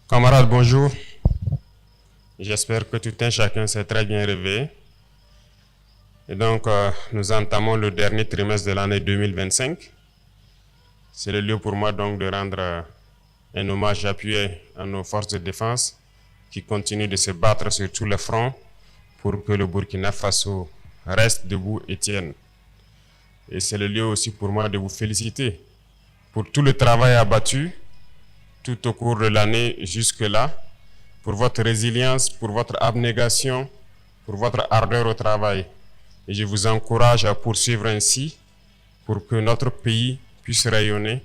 Camarades, bonjour. J'espère que tout un chacun s'est très bien réveillé. Et donc, nous entamons le dernier trimestre de l'année 2025. C'est le lieu pour moi donc de rendre un hommage appuyé à nos forces de défense qui continuent de se battre sur tous les fronts pour que le Burkina Faso reste debout et tienne. Et c'est le lieu aussi pour moi de vous féliciter pour tout le travail abattu tout au cours de l'année jusque-là, pour votre résilience, pour votre abnégation, pour votre ardeur au travail. Et je vous encourage à poursuivre ainsi pour que notre pays puisse rayonner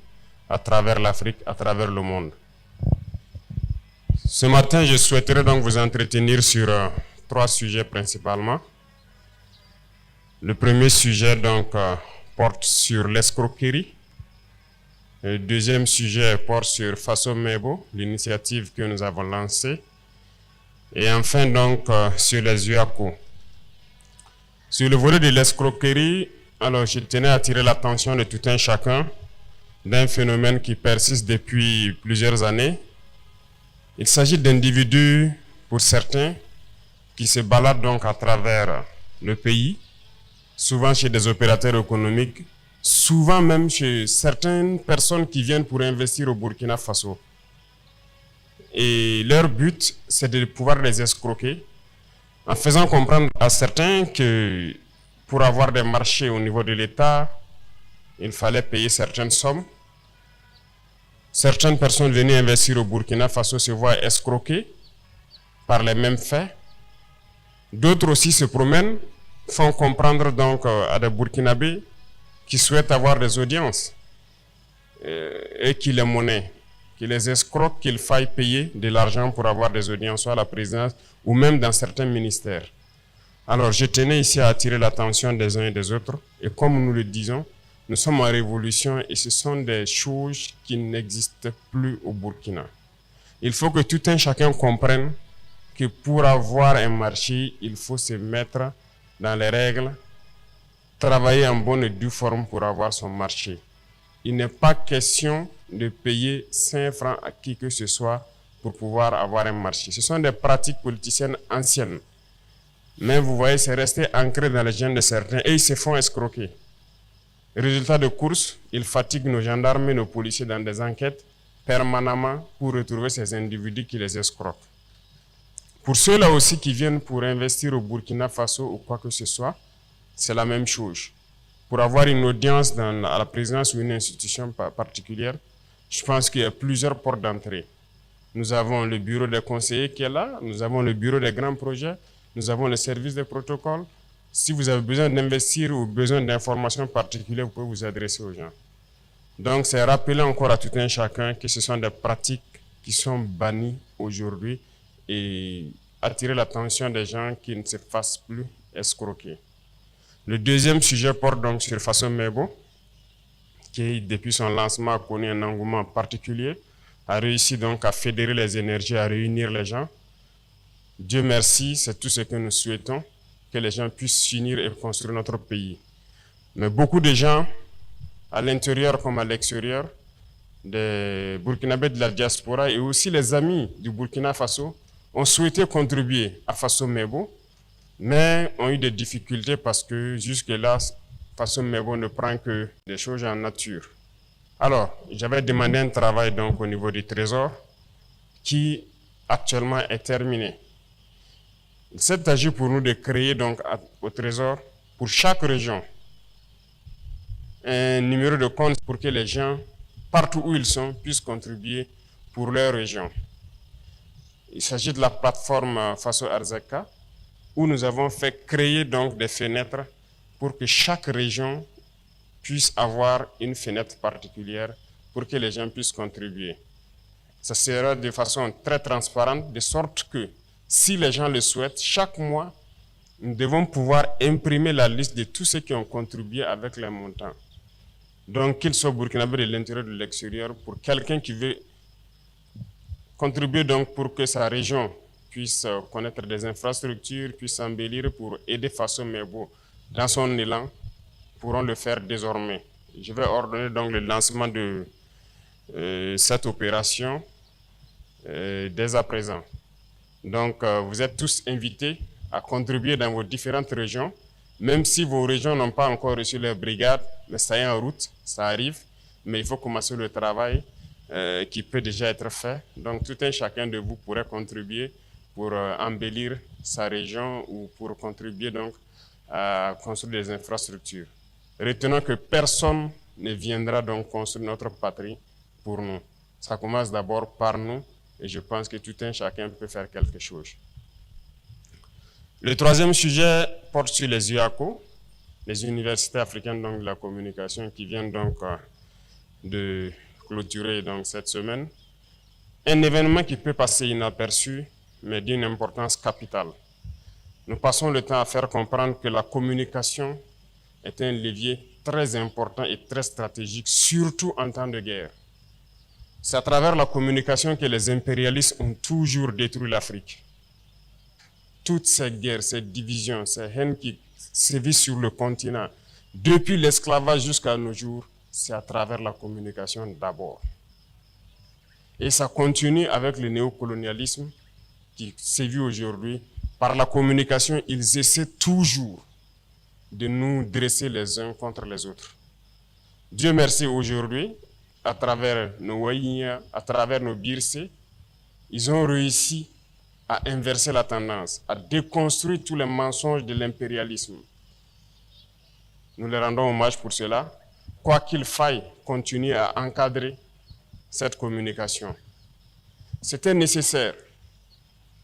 à travers l'Afrique, à travers le monde. Ce matin, je souhaiterais donc vous entretenir sur trois sujets principalement. Le premier sujet donc porte sur l'escroquerie. Le deuxième sujet porte sur Faso Mebo, l'initiative que nous avons lancée. Et enfin donc sur les UACO. Sur le volet de l'escroquerie, alors je tenais à attirer l'attention de tout un chacun d'un phénomène qui persiste depuis plusieurs années. Il s'agit d'individus, pour certains, qui se baladent donc à travers le pays, souvent chez des opérateurs économiques, souvent même chez certaines personnes qui viennent pour investir au Burkina Faso. Et leur but, c'est de pouvoir les escroquer en faisant comprendre à certains que pour avoir des marchés au niveau de l'État, il fallait payer certaines sommes. Certaines personnes venues investir au Burkina Faso se voient escroquées par les mêmes faits. D'autres aussi se promènent, font comprendre donc à des Burkinabés qui souhaitent avoir des audiences et qui les monnaient, qui les escroquent, qu'il faille payer de l'argent pour avoir des audiences, soit à la présidence ou même dans certains ministères. Alors, je tenais ici à attirer l'attention des uns et des autres. Et comme nous le disons, nous sommes en révolution et ce sont des choses qui n'existent plus au Burkina. Il faut que tout un chacun comprenne que pour avoir un marché, il faut se mettre dans les règles, travailler en bonne et due forme pour avoir son marché. Il n'est pas question de payer 5 francs à qui que ce soit pour pouvoir avoir un marché. Ce sont des pratiques politiciennes anciennes. Mais vous voyez, c'est resté ancré dans les gènes de certains et ils se font escroquer. Résultat de course, ils fatiguent nos gendarmes et nos policiers dans des enquêtes permanemment pour retrouver ces individus qui les escroquent. Pour ceux-là aussi qui viennent pour investir au Burkina Faso ou quoi que ce soit, c'est la même chose. Pour avoir une audience à la présidence ou une institution particulière, je pense qu'il y a plusieurs portes d'entrée. Nous avons le bureau des conseillers qui est là, nous avons le bureau des grands projets, nous avons le service des protocoles. Si vous avez besoin d'investir ou besoin d'informations particulières, vous pouvez vous adresser aux gens. Donc, c'est rappeler encore à tout un chacun que ce sont des pratiques qui sont bannies aujourd'hui et attirer l'attention des gens qui ne se fassent plus escroquer. Le deuxième sujet porte donc sur Faso Mebo, qui depuis son lancement a connu un engouement particulier, a réussi donc à fédérer les énergies, à réunir les gens. Dieu merci, c'est tout ce que nous souhaitons, que les gens puissent s'unir et construire notre pays. Mais beaucoup de gens, à l'intérieur comme à l'extérieur, des Burkinabés de la diaspora et aussi les amis du Burkina Faso, ont souhaité contribuer à Faso Mebo, mais ont eu des difficultés parce que jusque-là, Faso Mebo ne prend que des choses en nature. Alors, j'avais demandé un travail donc au niveau du Trésor qui actuellement est terminé. Il s'est agi pour nous de créer donc au Trésor, pour chaque région, un numéro de compte pour que les gens, partout où ils sont, puissent contribuer pour leur région. Il s'agit de la plateforme Faso Arzaka, où nous avons fait créer donc des fenêtres pour que chaque région puisse avoir une fenêtre particulière pour que les gens puissent contribuer. Ça sera de façon très transparente, de sorte que si les gens le souhaitent, chaque mois, nous devons pouvoir imprimer la liste de tous ceux qui ont contribué avec les montants. Donc, qu'ils soient burkinabés de l'intérieur ou de l'extérieur, pour quelqu'un qui veut contribuer donc pour que sa région puisse connaître des infrastructures, puisse s'embellir pour aider Faso Mebo dans son élan, pourront le faire désormais. Je vais ordonner donc le lancement de cette opération dès à présent. Donc, vous êtes tous invités à contribuer dans vos différentes régions, même si vos régions n'ont pas encore reçu leur brigade, mais ça est en route, ça arrive, mais il faut commencer le travail qui peut déjà être fait. Donc, tout un chacun de vous pourrait contribuer pour embellir sa région ou pour contribuer donc à construire des infrastructures. Retenons que personne ne viendra donc construire notre patrie pour nous. Ça commence d'abord par nous et je pense que tout un chacun peut faire quelque chose. Le troisième sujet porte sur les UACO, les universités africaines donc, de la communication qui viennent donc de clôturer donc, cette semaine. Un événement qui peut passer inaperçu, mais d'une importance capitale. Nous passons le temps à faire comprendre que la communication est un levier très important et très stratégique, surtout en temps de guerre. C'est à travers la communication que les impérialistes ont toujours détruit l'Afrique. Toutes ces guerres, ces divisions, ces haines qui sévissent sur le continent, depuis l'esclavage jusqu'à nos jours, c'est à travers la communication d'abord. Et ça continue avec le néocolonialisme qui sévit aujourd'hui. Par la communication, ils essaient toujours de nous dresser les uns contre les autres. Dieu merci aujourd'hui, à travers nos Waïnia, à travers nos Birsé, ils ont réussi à inverser la tendance, à déconstruire tous les mensonges de l'impérialisme. Nous leur rendons hommage pour cela. Quoi qu'il faille, continuer à encadrer cette communication. C'était nécessaire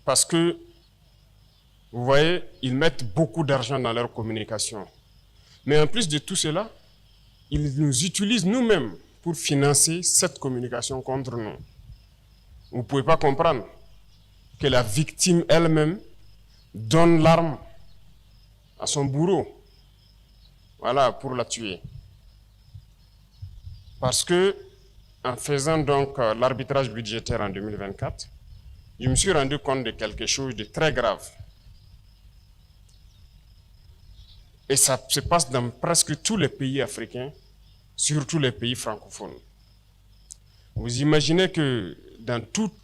parce que, vous voyez, ils mettent beaucoup d'argent dans leur communication. Mais en plus de tout cela, ils nous utilisent nous-mêmes pour financer cette communication contre nous. Vous ne pouvez pas comprendre que la victime elle-même donne l'arme à son bourreau, voilà, pour la tuer. Parce que, en faisant donc l'arbitrage budgétaire en 2024, je me suis rendu compte de quelque chose de très grave. Et ça se passe dans presque tous les pays africains, surtout les pays francophones. Vous imaginez que dans toutes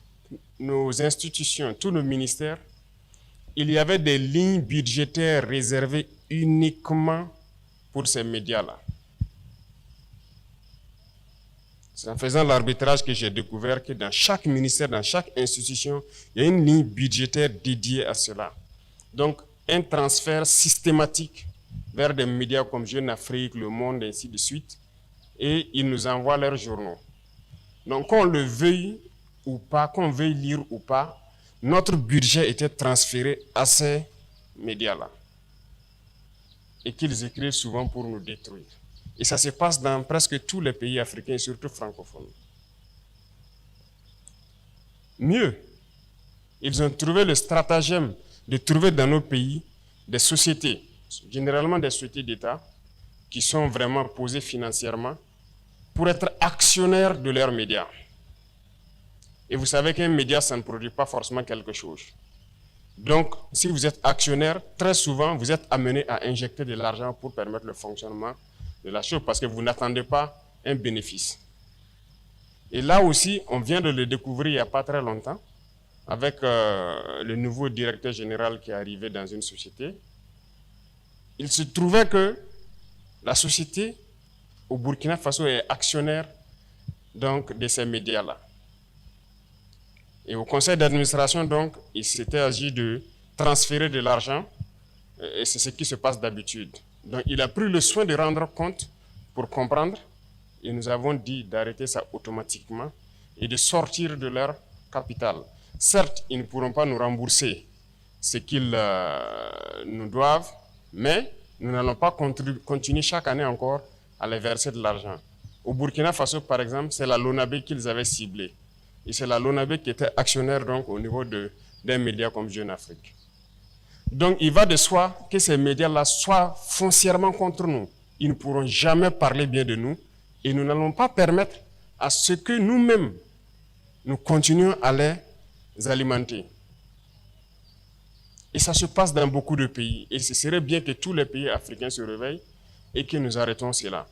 nos institutions, tous nos ministères, il y avait des lignes budgétaires réservées uniquement pour ces médias-là. C'est en faisant l'arbitrage que j'ai découvert que dans chaque ministère, dans chaque institution, il y a une ligne budgétaire dédiée à cela. Donc, un transfert systématique vers des médias comme Jeune Afrique, Le Monde, ainsi de suite, et ils nous envoient leurs journaux. Donc, qu'on le veuille ou pas, qu'on veuille lire ou pas, notre budget était transféré à ces médias-là. Et qu'ils écrivent souvent pour nous détruire. Et ça se passe dans presque tous les pays africains, surtout francophones. Mieux, ils ont trouvé le stratagème de trouver dans nos pays des sociétés, généralement des sociétés d'État, qui sont vraiment posées financièrement pour être actionnaires de leurs médias. Et vous savez qu'un média, ça ne produit pas forcément quelque chose. Donc, si vous êtes actionnaire, très souvent, vous êtes amené à injecter de l'argent pour permettre le fonctionnement de la chose, parce que vous n'attendez pas un bénéfice. Et là aussi, on vient de le découvrir il n'y a pas très longtemps, avec le nouveau directeur général qui est arrivé dans une société. Il se trouvait que la société au Burkina Faso est actionnaire donc, de ces médias-là. Et au conseil d'administration, donc, il s'était agi de transférer de l'argent, et c'est ce qui se passe d'habitude. Donc, il a pris le soin de rendre compte pour comprendre, et nous avons dit d'arrêter ça automatiquement et de sortir de leur capital. Certes, ils ne pourront pas nous rembourser ce qu'ils nous doivent, mais nous n'allons pas continuer chaque année encore à les verser de l'argent. Au Burkina Faso, par exemple, c'est la LONABE qu'ils avaient ciblée. Et c'est la LONABE qui était actionnaire donc, au niveau d'un média comme Jeune Afrique. Donc, il va de soi que ces médias-là soient foncièrement contre nous. Ils ne pourront jamais parler bien de nous et nous n'allons pas permettre à ce que nous-mêmes, nous continuions à les alimenter. Et ça se passe dans beaucoup de pays. Et ce serait bien que tous les pays africains se réveillent et que nous arrêtons cela.